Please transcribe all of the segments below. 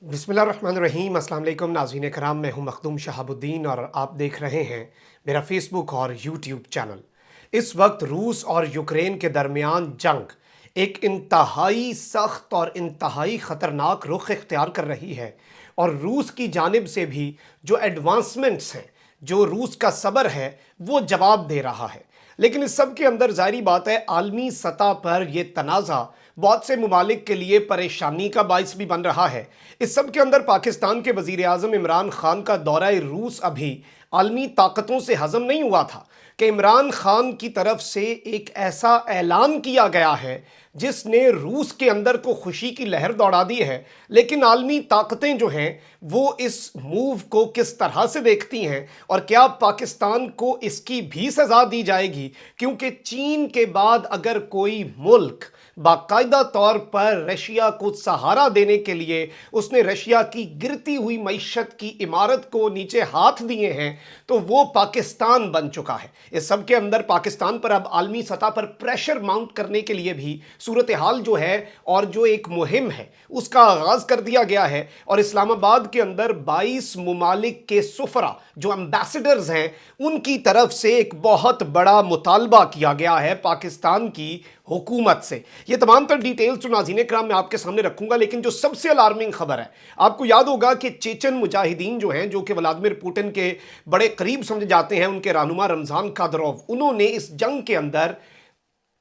बिस्मिल्लाहिर्रहमानिर्रहीम। अस्सलाम वालेकुम नाज़रीन कराम, मैं हूं मखदूम शहाबुद्दीन और आप देख रहे हैं मेरा फेसबुक और यूट्यूब चैनल। इस वक्त रूस और यूक्रेन के दरमियान जंग एक इंतहाई सख्त और इंतहाई ख़तरनाक रुख इख्तियार कर रही है और रूस की जानिब से भी जो एडवांसमेंट्स हैं, जो रूस का सब्र है, वो जवाब दे रहा है। लेकिन इस सब के अंदर ज़ाहिरी बात है, आलमी सतह पर यह तनाज़ा बहुत से ममालिक के लिए परेशानी का बाइस भी बन रहा है। इस सब के अंदर पाकिस्तान के वज़ीर आज़म इमरान खान का दौरा रूस अभी आलमी ताकतों से हजम नहीं हुआ था कि इमरान खान की तरफ से एक ऐसा ऐलान किया गया है जिसने रूस के अंदर तो खुशी की लहर दौड़ा दी है, लेकिन आलमी ताकतें जो हैं वो इस मूव को किस तरह से देखती हैं और क्या पाकिस्तान को इसकी भी सज़ा दी जाएगी। क्योंकि चीन के बाद अगर कोई मुल्क बाकायदा तौर पर रशिया को सहारा देने के लिए उसने रशिया की गिरती हुई मईशत की इमारत को नीचे हाथ दिए हैं तो वो पाकिस्तान बन चुका है। इस सब के अंदर पाकिस्तान पर अब आलमी सतह पर प्रेशर माउंट करने के लिए भी सूरत हाल जो है और जो एक मुहिम है उसका आगाज कर दिया गया है और इस्लामाबाद के अंदर 22 मुमालिक के सुफरा जो एम्बेसडर्स हैं उनकी तरफ से एक बहुत बड़ा मुतालबा किया गया है पाकिस्तान की हुकूमत से। ये तमाम तर डिटेल्स जो नाज़रीन कराम मैं आपके सामने रखूंगा, लेकिन जो सबसे अलार्मिंग खबर है, आपको याद होगा कि चेचन मुजाहिदीन जो हैं, जो कि व्लादिमीर पुतिन के बड़े करीब समझे जाते हैं, उनके रहनुमा रमजान कादरोव, उन्होंने इस जंग के अंदर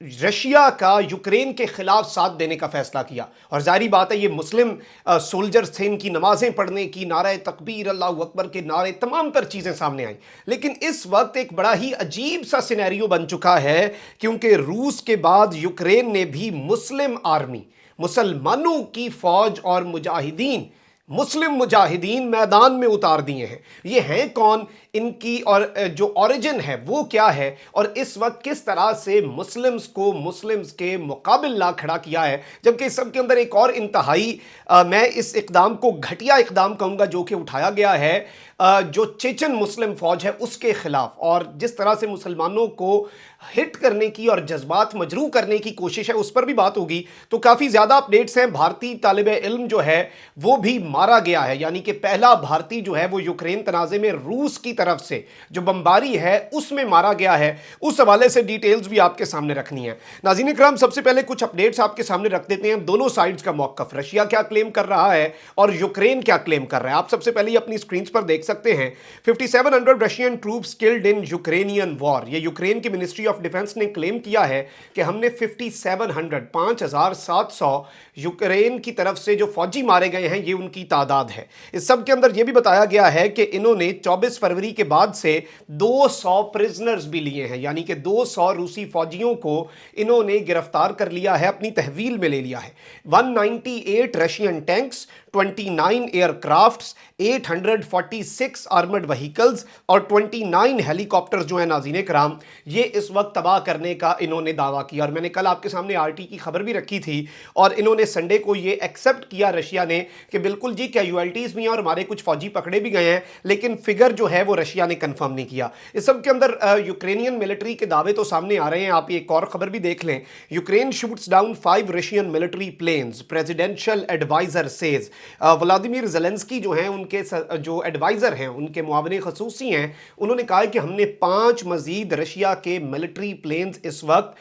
रशिया का यूक्रेन के खिलाफ साथ देने का फैसला किया। और जारी बात है ये मुस्लिम सोल्जर्स थे, इनकी नमाजें पढ़ने की, नारे तकबीर, अल्लाहू अकबर के नारे, तमाम तर चीज़ें सामने आई। लेकिन इस वक्त एक बड़ा ही अजीब सा सिनेरियो बन चुका है क्योंकि रूस के बाद यूक्रेन ने भी मुस्लिम आर्मी, मुसलमानों की फौज और मुजाहिदीन, मुस्लिम मुजाहिदीन मैदान में उतार दिए हैं। ये हैं कौन, इनकी और जो ओरिजिन है वो क्या है और इस वक्त किस तरह से मुस्लिम्स को मुस्लिम्स के मुकाबिल ला खड़ा किया है। जबकि इस सब के अंदर एक और इंतहाई मैं इस इकदाम को घटिया इकदाम कहूँगा जो कि उठाया गया है जो चेचन मुस्लिम फौज है उसके खिलाफ, और जिस तरह से मुसलमानों को हिट करने की और जज्बात मजरू करने की कोशिश है उस पर भी बात होगी। तो काफ़ी ज़्यादा अपडेट्स हैं। भारतीय तालिब इल्म जो है वो भी मारा गया है, यानी कि पहला भारतीय जो है वो यूक्रेन तनाज़े में रूस की तरफ से जो बमबारी है उसमें मारा गया है। उस हवाले से डिटेल्स भी आपके सामने रखनी है। नाज़रीन इकराम, सबसे पहले कुछ अपडेट्स आपके सामने रख देते हैं, दोनों साइड्स का मौक़िफ़, रशिया क्या क्लेम कर रहा है और यूक्रेन क्या क्लेम कर रहा है। आप सबसे पहले अपनी स्क्रीन पर देख सकते हैं 5700 Russian troops killed in Ukrainian war. ये यूक्रेन की मिनिस्ट्री ऑफ डिफेंस ने क्लेम किया है कि हमने 5700 यूक्रेन की तरफ से जो फौजी मारे गए हैं ये उनकी तादाद है। इस सब के अंदर यह भी बताया गया है कि इन्होंने 24 फरवरी के बाद से 200 प्रिजनर्स भी लिए हैं, यानी कि 200 रूसी फौजियों को इन्होंने गिरफ्तार कर लिया है, अपनी तहवील में ले लिया है। 198 Russian tanks, 29 aircrafts, 846 armoured vehicles और 29 हेलीकॉप्टर्स जो है नाज़रीन कराम ये इस वक्त तबाह करने का इन्होंने दावा किया। और मैंने कल आपके सामने आरटी की खबर भी रखी थी और इन्होंने संडे को ये एक्सेप्ट किया रशिया ने कि बिल्कुल जी कैजुअल्टीज भी हैं और हमारे कुछ फौजी पकड़े भी गए हैं, लेकिन फिगर जो है वो रशिया ने कंफर्म नहीं किया। इस सब के अंदर यूक्रेनियन मिलिट्री के दावे तो सामने आ रहे हैं। आप ये एक और खबर भी देख लें, Ukraine shoots down 5 Russian military planes, presidential adviser says. Vladimir Zelensky जो हैं उनके जो एडवाइज़र हैं, उनके मुआविन ख़ुसूसी हैं, उन्होंने कहा कि हमने 5 मज़ीद रशिया के मिलिट्री प्लेन्स इस वक्त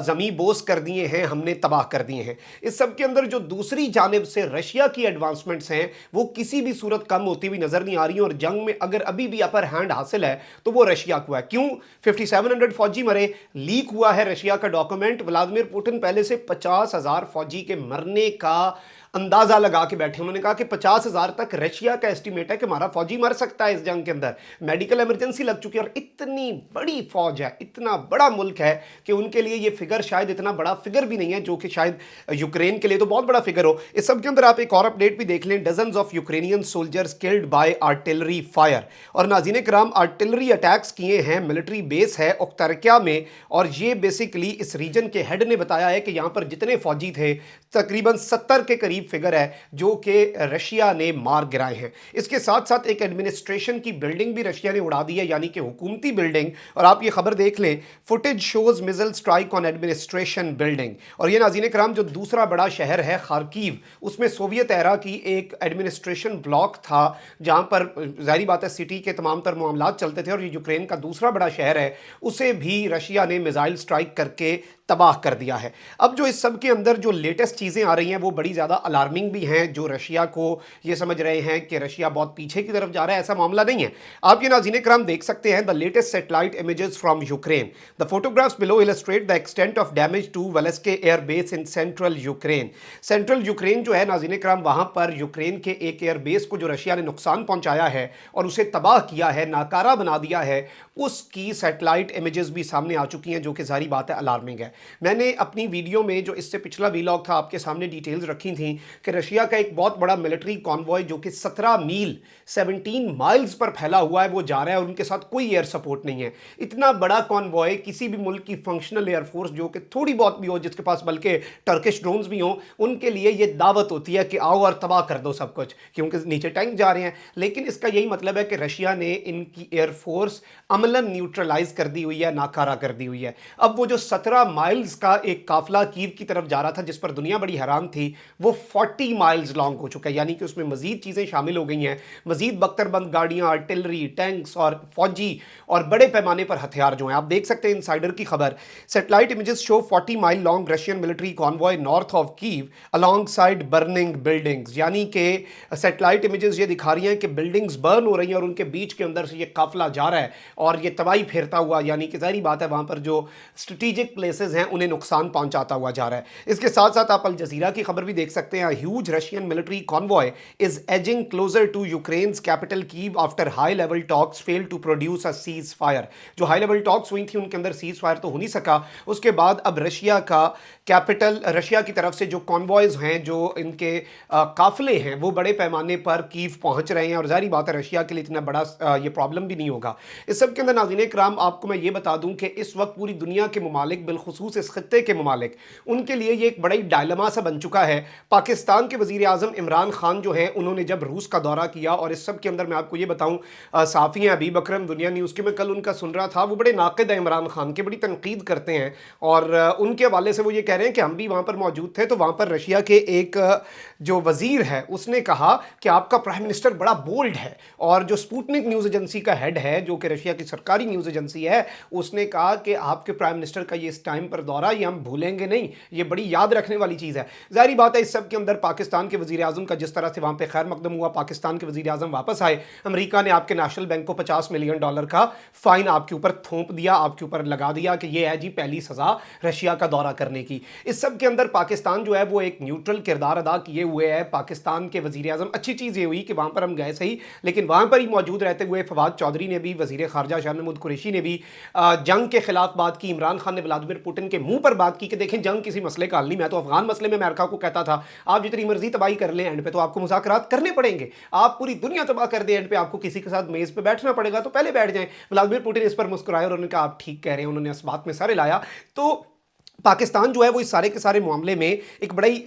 ज़मीं बोस कर दिए हैं, हमने तबाह कर दिए हैं। इस सब के अंदर जो दूसरी जानिब से रशिया की एडवांसमेंट्स हैं वो किसी भी सूरत कम होती हुई नज़र नहीं आ रही, और जंग में अगर अभी भी अपर हैंड हासिल है तो वो रशिया को है। क्यों 5700 फौजी मरे? लीक हुआ है रशिया का डॉक्यूमेंट। व्लादिमीर पुतिन पहले से 50,000 फौजी के मरने का अंदाजा लगा के बैठे। उन्होंने कहा कि 50,000 तक रशिया का एस्टीमेट है कि हमारा फौजी मर सकता है इस जंग के अंदर। मेडिकल इमरजेंसी लग चुकी है और इतनी बड़ी फौज है, इतना बड़ा मुल्क है कि उनके लिए ये फिगर शायद इतना बड़ा फिगर भी नहीं है, जो कि शायद यूक्रेन के लिए तो बहुत बड़ा फिगर हो। इस सब के अंदर आप एक और अपडेट भी देख लें, dozens of Ukrainian soldiers killed by artillery fire. और नाज़रीन कराम, आर्टिलरी अटैक्स किए हैं, मिलिट्री बेस है उख्तरकिया में, और ये बेसिकली इस रीजन के हेड ने बताया है कि यहाँ पर जितने फौजी थे तकरीबन 70 के करीब फिगर है जो कि रशिया ने मार गिराए हैं। इसके साथ साथ एक एडमिनिस्ट्रेशन की बिल्डिंग भी रशिया ने उड़ा दी है, यानी कि हुकूमती बिल्डिंग। और आप ये खबर देख लें, footage shows missile strike on administration building. और ये नाज़रीन कराम जो दूसरा बड़ा शहर है खार्किव, उसमें सोवियत एरा की एक एडमिनिस्ट्रेशन ब्लॉक था जहां पर जाहिर बात है सिटी के तमाम तर मामलात चलते थे। और ये यूक्रेन का दूसरा बड़ा शहर है, उसे भी रशिया ने मिसाइल स्ट्राइक करके तबाह कर दिया है। अब जो इस सब के अंदर जो लेटेस्ट चीज़ें आ रही हैं वो बड़ी ज़्यादा अलार्मिंग भी हैं, जो रशिया को ये समझ रहे हैं कि रशिया बहुत पीछे की तरफ जा रहा है। ऐसा मामला नहीं है। आप ये नाज़रीन कराम देख सकते हैं the latest satellite images from Ukraine. The photographs below illustrate the extent of damage to Veleske air base in central Ukraine. Central Ukraine जो है नाज़रीन कराम, वहां पर यूक्रेन के एक एयर बेस को जो रशिया ने नुकसान पहुंचाया है और उसे तबाह किया है, नाकारा बना दिया है, उसकी सैटेलाइट इमेजेस भी सामने आ चुकी हैं, जो कि सारी बात है अलार्मिंग है। मैंने अपनी वीडियो में जो इससे पिछला वीलॉग था आपके सामने डिटेल्स रखी थी कि रशिया का एक बहुत बड़ा मिलिट्री कॉन्वॉय जो कि 17 मील 17 माइल्स पर फैला हुआ है वो जा रहा है और उनके साथ कोई एयर सपोर्ट नहीं है। इतना बड़ा कॉन्वॉय किसी भी मुल्क की फंक्शनल एयरफोर्स जो कि थोड़ी बहुत भी हो, जिसके पास बल्कि टर्किश ड्रोन्स भी हों, उनके लिए ये दावत होती है कि आओ और तबाह कर दो सब कुछ, क्योंकि नीचे टैंक जा रहे हैं। लेकिन इसका यही मतलब है कि रशिया ने इनकी एयरफोर्स अमलन न्यूट्रलाइज कर दी हुई है, नाकारा कर दी हुई है। अब वो जो 17 माइल्स का एक काफिला कीव की तरफ जा रहा था जिस पर दुनिया बड़ी हैरान थी, वो 40 माइल्स लॉन्ग हो चुका है, यानी कि उसमें मजीद चीज़ें शामिल हो गई हैं, मजीद बख्तरबंद गाड़ियाँ, आर्टिलरी, टैंक्स और फौजी और बड़े पैमाने पर हथियार जो हैं। आप देख सकते हैं इनसाइडर की खबर, satellite images show 40 mile long Russian military convoy north of Kyiv along side burning buildings. यानी कि सैटेलाइट इमेजेस ये दिखा रही हैं कि बिल्डिंग्स बर्न हो रही हैं और उनके बीच के अंदर से ये काफिला जा रहा है और ये तबाही फेरता हुआ, यानी कि जाहिर बात है वहाँ पर जो स्ट्रेटेजिक प्लेसेस हैं उन्हें नुकसान पहुंचाता हुआ जा रहा है। इसके साथ साथ आप अल जजीरा की खबर भी देख सकते हैं, huge Russian military convoy is edging closer to Ukraine's capital Kyiv after high level talks fail to produce a ceasefire. जो हाई लेवल टॉक्स हुई थी उनके अंदर सीज फायर तो हो नहीं सका। उसके बाद अब रशिया का कैपिटल, रशिया की तरफ से जो कॉन्वॉयज हैं, जो इनके काफिले हैं, वो बड़े पैमाने पर कीव पहुंच रहे हैं और जाहिर बात है रशिया के लिए इतना बड़ा ये प्रॉब्लम भी नहीं होगा। इस सब के अंदर नाज़रीन इकराम आपको मैं ये बता दूं कि इस वक्त पूरी दुनिया के ममालिक, बिलखुसूस इस खत्ते के ममालिक, उनके लिए ये एक बड़ा ही डायलमा सा बन चुका है। पाकिस्तान के वज़ीर आज़म इमरान खान जो हैं, उन्होंने जब रूस का दौरा किया, और इस सब के अंदर मैं आपको ये बताऊं, साफ़ी हैं हबीब अकरम दुनिया न्यूज़ के, मैं कल उनका सुन रहा था, वो बड़े नाक़िद हैं इमरान खान के, बड़ी तनकीद करते हैं और उनके हवाले से वो ये कह रहे हैं कि हम भी वहाँ पर मौजूद थे तो वहाँ पर रशिया के एक जो वज़ीर है उसने कहा कि आपका प्राइम मिनिस्टर बड़ा बोल्ड है। और जो स्पुतनिक न्यूज़ एजेंसी का हेड है, जो कि रशिया की सरकारी न्यूज़ एजेंसी है, उसने कहा कि आपके प्राइम मिनिस्टर का ये इस टाइम पर दौरा, ये हम भूलेंगे नहीं, ये बड़ी याद रखने वाली चीज़ है। जाहिर बात है इस सब के अंदर पाकिस्तान के वज़ीर आज़म का जिस तरह से वहाँ पे खैर मकदम हुआ, पाकिस्तान के वज़ीर आज़म वापस आए, अमेरिका ने आपके नेशनल बैंक को $50 मिलियन का फ़ाइन आपके ऊपर थोप दिया, आपके ऊपर लगा दिया कि ये है जी पहली सज़ा रशिया का दौरा करने की। इस सब के अंदर पाकिस्तान जो है वो एक न्यूट्रल किरदार अदा किए हुए है। पाकिस्तान के वज़ीर आज़म, अच्छी चीज़ ये हुई कि वहाँ पर हम गए सही, लेकिन वहाँ पर ही मौजूद रहते हुए फवाद चौधरी ने भी, वज़ीर ख़ारजा शाह महमूद कुरैशी ने भी जंग के खिलाफ बात की। इमरान खान ने व्लादिमीर पुतिन के मुंह पर बात की कि देखें जंग किसी मसले का हल नहीं। मैं तो अफगान मसले में अमेरिका को कहता था आप जितनी मर्जी तबाही कर लें, एंड पे तो आपको मुज़ाकरात करने पड़ेंगे। आप पूरी दुनिया तबाह कर दें, एंड पे आपको किसी के साथ मेज़ पे बैठना पड़ेगा, तो पहले बैठ जाएं। व्लादिमीर पुतिन इस पर मुस्कुराए और उन्होंने कहा आप ठीक कह रहे हैं, उन्होंने इस बात में सारे लाया। तो पाकिस्तान जो है वो इस सारे के सारे मामले में एक बड़ा ही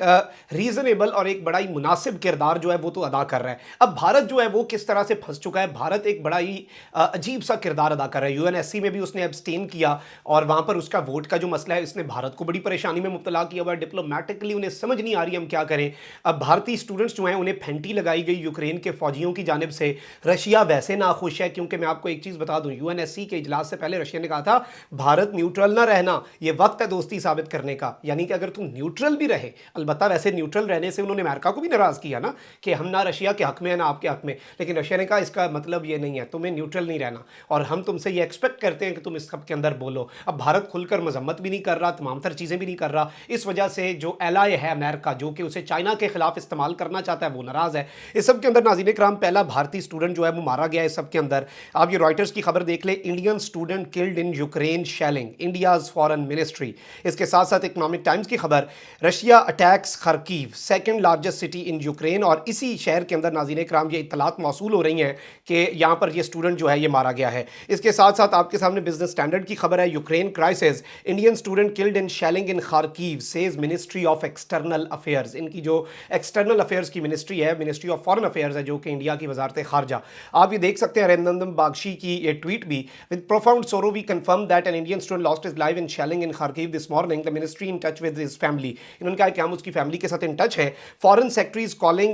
रीजनेबल और एक बड़ा ही मुनासिब किरदार जो है वो तो अदा कर रहा है। अब भारत जो है वो किस तरह से फंस चुका है, भारत एक बड़ा ही अजीब सा किरदार अदा कर रहा है। यूएनएससी में भी उसने एब्सटेन किया और वहां पर उसका वोट का जो मसला है इसने भारत को बड़ी परेशानी में मुब्तला किया हुआ है। डिप्लोमेटिकली उन्हें समझ नहीं आ रही हम क्या करें। अब भारतीय स्टूडेंट्स जो हैं उन्हें फेंटी लगाई गई यूक्रेन के फौजियों की जानिब से। रशिया वैसे नाखुश है, क्योंकि मैं आपको एक चीज़ बता दूं, यूएनएससी के इजलास से पहले रशिया ने कहा था भारत न्यूट्रल ना रहना, यह वक्त है दोस्ती साबित करने का। यानी कि अगर तुम न्यूट्रल भी रहे, अलबत्ता वैसे न्यूट्रल रहने से उन्होंने अमेरिका को भी नाराज किया ना कि हम ना रशिया के हक में है ना आपके हक में, लेकिन रशिया ने कहा इसका मतलब ये नहीं है, तुम्हें न्यूट्रल नहीं रहना और हम तुमसे ये एक्सपेक्ट करते हैं कि तुम इस सब के अंदर बोलो। अब भारत खुलकर मजम्मत भी नहीं कर रहा, तमाम तर चीज़ें भी नहीं कर रहा। इस वजह से जो एलाय है अमेरिका, जो कि उसे चाइना के खिलाफ इस्तेमाल करना चाहता है, वो नाराज है। इस सब के अंदर नाज़रीन कराम पहला भारतीय स्टूडेंट जो है वो मारा गया। इस सब के अंदर आप ये रॉयटर्स की खबर देख ले, Indian student killed in Ukraine shelling, India's foreign ministry. इसके साथ साथ इकोनॉमिक टाइम्स की खबर, Russia attacks Kharkiv, second largest city in Ukraine, और इसी शहर के अंदर नाज़रीन इकराम ये इत्तलात मौसूल हो रही हैं कि यहाँ पर ये स्टूडेंट जो है ये मारा गया है। इसके साथ साथ आपके सामने बिजनेस स्टैंडर्ड की खबर है, Ukraine crisis, Indian student killed in shelling in Kharkiv says ministry of external affairs. इनकी जो एक्सटर्नल अफेयर्स की मिनिस्ट्री है, मिनिस्ट्री ऑफ फॉरेन अफेयर्स है, जो कि इंडिया की वजारत खारजा। आप ये देख सकते हैं अरिंदम बागशी की ये ट्वीट भी, with profound sorrow we confirm that an Indian student lost his life in shelling in Kharkiv this morning, the ministry in touch with his family. इन्होंने कहा कि हम उसकी फैमिली के साथ इन टच हैं। Foreign secretary is calling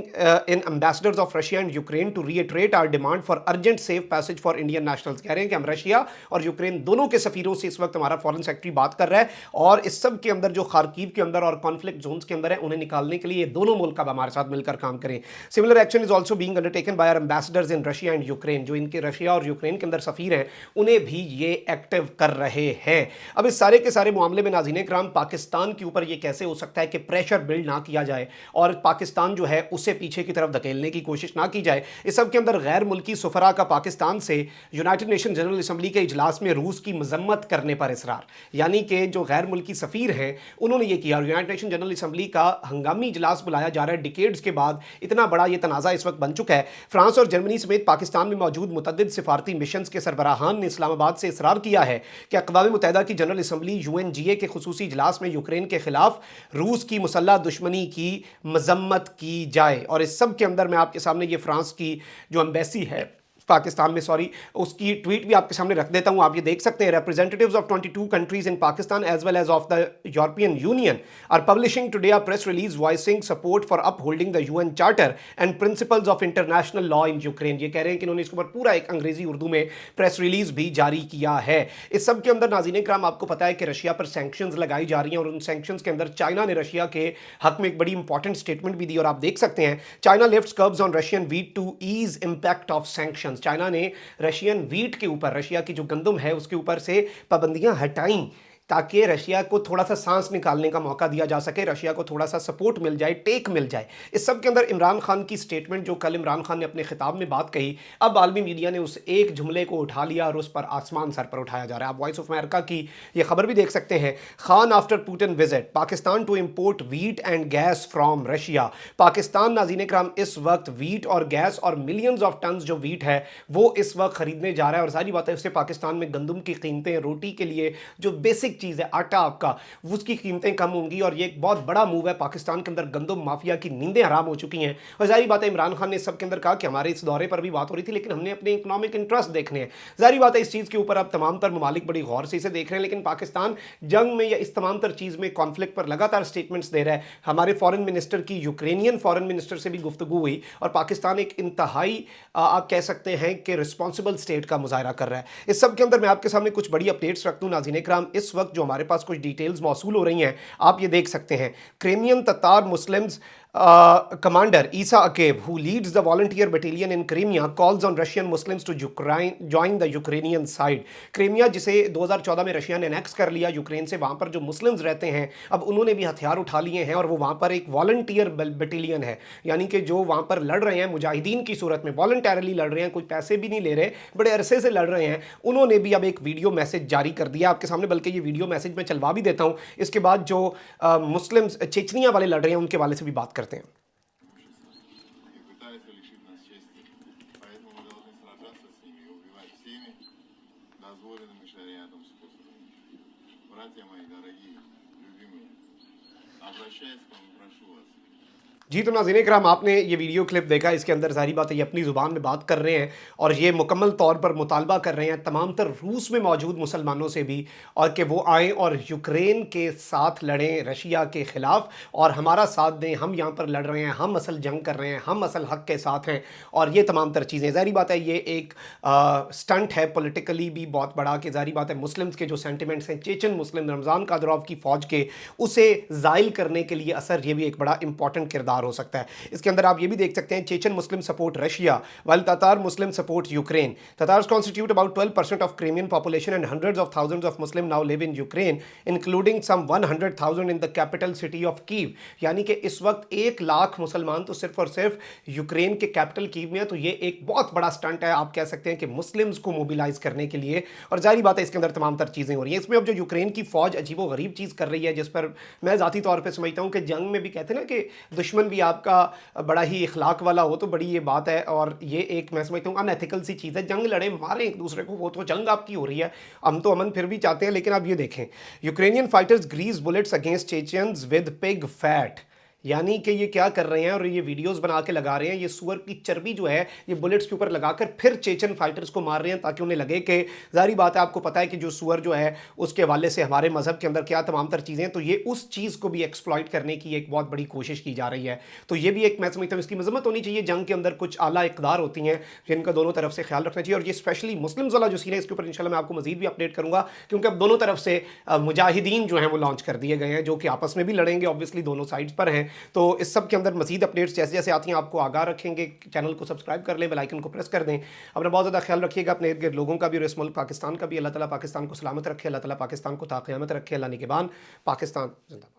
in ambassadors of Russia and Ukraine to reiterate our demand for urgent safe passage for Indian nationals. कह रहे हैं कि हम रशिया और यूक्रेन दोनों के सफीरों से इस वक्त हमारा फॉरेन सेक्रेटरी बात कर रहा है, और इस सब के अंदर जो खारकीव के अंदर और कॉन्फ्लिक्ट जोन्स के अंदर है उन्हें निकालने के लिए दोनों मुल्क अब हमारे साथ मिलकर काम करें। Similar action is also being undertaken by our ambassadors in Russia and Ukraine. जो इनके रशिया और यूक्रेन के अंदर सफीर हैं उन्हें भी ये एक्टिव कर रहे हैं। अब इस सारे के सारे मामले में नाज़रीन इकराम पाकिस्तान के ऊपर ये कैसे हो सकता है कि प्रेशर बिल्ड ना किया जाए और पाकिस्तान जो है उसे पीछे की तरफ धकेलने की कोशिश ना की जाए। इस सब के अंदर गैर मुल्की सुफरा का पाकिस्तान से यूनाइटेड नेशन जनरल असम्बली के इजलास में रूस की मजम्मत करने पर इसरार, यानी कि जो गैर मुल्की सफीर हैं उन्होंने ये किया। यूनाइटेड नेशन जनरल असम्बली का हंगामी इजलास बुलाया जा रहा है, डिकेड्स के बाद इतना बड़ा ये तनाज़ा इस वक्त बन चुका है। फ्रांस और जर्मनी समेत पाकिस्तान में मौजूद मुतअद्दिद सिफारती मिशन के सरबराहान ने इस्लामाबाद से इसरार किया है कि अक़वाम मुत्तहिदा की जनरल असम्बली UNGA के खुसूसी इजलास में यूक्रेन के खिलाफ रूस की मुसल्लह दुश्मनी की मजम्मत की जाए। और इस सब के अंदर मैं आपके सामने ये फ्रांस की जो एम्बेसी है पाकिस्तान में, सॉरी, उसकी ट्वीट भी आपके सामने रख देता हूं, आप ये देख सकते हैं। Representatives of 22 countries in Pakistan as well as of the European Union are publishing today a press release voicing support for upholding the UN charter and principles of international law in Ukraine. ये कह रहे हैं कि उन्होंने इसके ऊपर पूरा एक अंग्रेजी उर्दू में प्रेस रिलीज भी जारी किया है। इस सब के अंदर नाज़रीन इकराम आपको पता है कि रशिया पर सैंक्शंस लगाई जा रही हैं, और उन सैंक्शंस के अंदर चाइना ने रशिया के हक में एक बड़ी इंपॉर्टेंट स्टेटमेंट भी दी, और आप देख सकते हैं China lifts curbs on Russian wheat to ease impact of sanctions. China ने रशियन व्हीट के ऊपर, रशिया की जो गंदम है उसके ऊपर से पाबंदियां हटाई ताकि रशिया को थोड़ा सा सांस निकालने का मौका दिया जा सके, रशिया को थोड़ा सा सपोर्ट मिल जाए, टेक मिल जाए। इस सब के अंदर इमरान खान की स्टेटमेंट, जो कल इमरान खान ने अपने खिताब में बात कही, अब आलमी मीडिया ने उस एक जुमले को उठा लिया और उस पर आसमान सर पर उठाया जा रहा है। आप वॉइस ऑफ अमेरिका की ये खबर भी देख सकते हैं। Khan after Putin visit Pakistan to import wheat and gas from Russia. Pakistan नाज़रीन इकराम इस वक्त व्हीट और गैस और मिलियंस ऑफ टन जो व्हीट है वो इस वक्त खरीदने जा रहा है, और सारी बात है उससे पाकिस्तान में गंदम की कीमतें, रोटी के लिए जो बेसिक चीज़ है आटा का, उसकी कीमतें कम होंगी, और ये एक बहुत बड़ा मूव है। पाकिस्तान के अंदर गंदम माफिया की नींदें हराम हो चुकी हैं। और जारी बात है इमरान खान ने सब के अंदर कहा कि हमारे इस दौरे पर भी बात हो रही थी, लेकिन हमने अपने इकोनॉमिक इंटरेस्ट देखने हैं। जारी बात है इस चीज़ के ऊपर अब तमाम तर ममालिक बड़ी गौर से इसे देख रहे हैं, लेकिन पाकिस्तान जंग में या इस तमाम तर चीज़ में कॉन्फ्लिक्ट पर लगातार स्टेटमेंट्स दे रहा है। हमारे फॉरेन मिनिस्टर की यूक्रेनियन फॉरेन मिनिस्टर से भी गुफ्तगू हुई, और पाकिस्तान एक इंतहाई आप कह सकते हैं कि रिस्पॉन्सिबल स्टेट का मुजाहरा कर रहा है। इस सब के अंदर मैं आपके सामने कुछ बड़ी अपडेट्स रख दूं नाज़रीन इकराम। इस वक्त जो हमारे पास कुछ डिटेल्स मौसूल हो रही हैं आप ये देख सकते हैं। क्रेमियन ततार Muslims commander Isa Akev, who leads the volunteer battalion in Crimea, calls on Russian Muslims to join the Ukrainian side. Crimea जिसे 2014 में रशिया ने एनेक्स कर लिया यूक्रेन से, वहाँ पर जो मुस्लिम्स रहते हैं अब उन्होंने भी हथियार उठा लिए हैं, और वो वहाँ पर एक वॉलंटियर बटालियन है, यानी कि जो वहाँ पर लड़ रहे हैं मुजाहिदीन की सूरत में, वॉलंटरली लड़ रहे हैं, कोई पैसे भी नहीं ले रहे, बड़े अरसे से लड़ रहे हैं। उन्होंने भी अब एक वीडियो मैसेज जारी कर दिया आपके सामने, बल्कि ये वीडियो मैसेज मैं चलवा भी देता हूँ। इसके बाद जो मुस्लिम्स चेचनिया वाले लड़ रहे हैं उनके वाले से भी बात करते हैं। जी तो नाज़रीन इकराम आपने ये वीडियो क्लिप देखा, इसके अंदर सारी बातें ये अपनी ज़ुबान में बात कर रहे हैं, और ये मुकम्मल तौर पर मुतालबा कर रहे हैं तमाम तर रूस में मौजूद मुसलमानों से भी, और कि वो आएँ और यूक्रेन के साथ लड़ें रशिया के ख़िलाफ़, और हमारा साथ दें। हम यहाँ पर लड़ रहे हैं, हम असल जंग कर रहे हैं, हम असल हक़ के साथ हैं, और ये तमाम तर चीज़ें। ज़ाहिर बात है ये एक स्टंट है पॉलिटिकली भी बहुत बड़ा, कि ज़ाहिर बात है मुस्लिम्स के जो सेंटिमेंट्स हैं, चेचन मुस्लिम रमज़ान कादरॉव की फ़ौज के, उसे ज़ाइल करने के लिए असर, ये भी एक बड़ा इंपॉर्टेंट किरदार शिकार हो सकता है। इसके अंदर आप ये भी देख सकते हैं, Chechen Muslim support Russia, while Tatar Muslim support Ukraine. Tatars constitute about 12% of Crimean population and hundreds of thousands of Muslims now live in Ukraine, including some 100,000 in the capital city of Kyiv. यानी कि इस वक्त 1 लाख मुसलमान तो सिर्फ और सिर्फ Ukraine के कैपिटल कीव में है। तो ये एक बहुत बड़ा स्टंट है, आप कह सकते हैं कि मुस्लिम्स को मोबिलाइज करने के लिए, और जाहिर बात है इसके अंदर तमाम तर चीज़ें हो रही हैं। इसमें अब जो यूक्रेन की फौज अजीबो गरीब चीज़ कर रही है, जिस पर मैं ज़ाती तौर पर समझता हूँ कि जंग में भी कहते हैं ना कि दुश्मन भी आपका बड़ा ही इखलाक वाला हो, तो बड़ी ये बात है। और ये एक मैं समझता हूँ अनएथिकल सी चीज़ है। जंग लड़े मारें एक दूसरे को, वो तो जंग आपकी हो रही है, हम तो अमन फिर भी चाहते हैं। लेकिन आप ये देखें, Ukrainian fighters grease bullets against Chechens with pig fat, यानी कि ये क्या कर रहे हैं और ये वीडियोस बना के लगा रहे हैं, ये सुअर की चर्बी जो है ये बुलेट्स के ऊपर लगाकर फिर चेचन फाइटर्स को मार रहे हैं, ताकि उन्हें लगे कि जाहिर बात है, आपको पता है कि जो सुअर जो है उसके हवाले से हमारे मजहब के अंदर क्या तमाम तर चीज़ें, तो ये उस चीज़ को भी एक्सप्लॉइट करने की एक बहुत बड़ी कोशिश की जा रही है। तो ये भी एक मैं समझता हूँ इसकी मजम्मत होनी चाहिए। जंग के अंदर कुछ आला इकदार होती हैं जिनका दोनों तरफ से ख्याल रखना चाहिए, और ये स्पेशली मुस्लिम्स वाला जो सीन है इसके ऊपर इंशाल्लाह मैं आपको मजीद भी अपडेट करूंगा, क्योंकि अब दोनों तरफ से मुजाहिदीन जो हैं वो लॉन्च कर दिए गए हैं, जो कि आपस में भी लड़ेंगे, ऑब्वियसली दोनों साइड्स पर हैं। तो इस सब के अंदर मजीद अपडेट्स जैसे जैसे आती हैं आपको आगाह रखेंगे। चैनल को सब्सक्राइब कर लें, बेल आइकन को प्रेस कर दें। अपना बहुत ज़्यादा ख्याल रखिएगा, अपने इर्द गिर्द लोगों का भी और इस मुल्क पाकिस्तान का भी। अल्लाह ताला पाकिस्तान को सलामत रखे, अल्लाह ताला पाकिस्तान को ता क़यामत रखे। अल्लाह निगहबान, पाकिस्तान जिंदाबाद।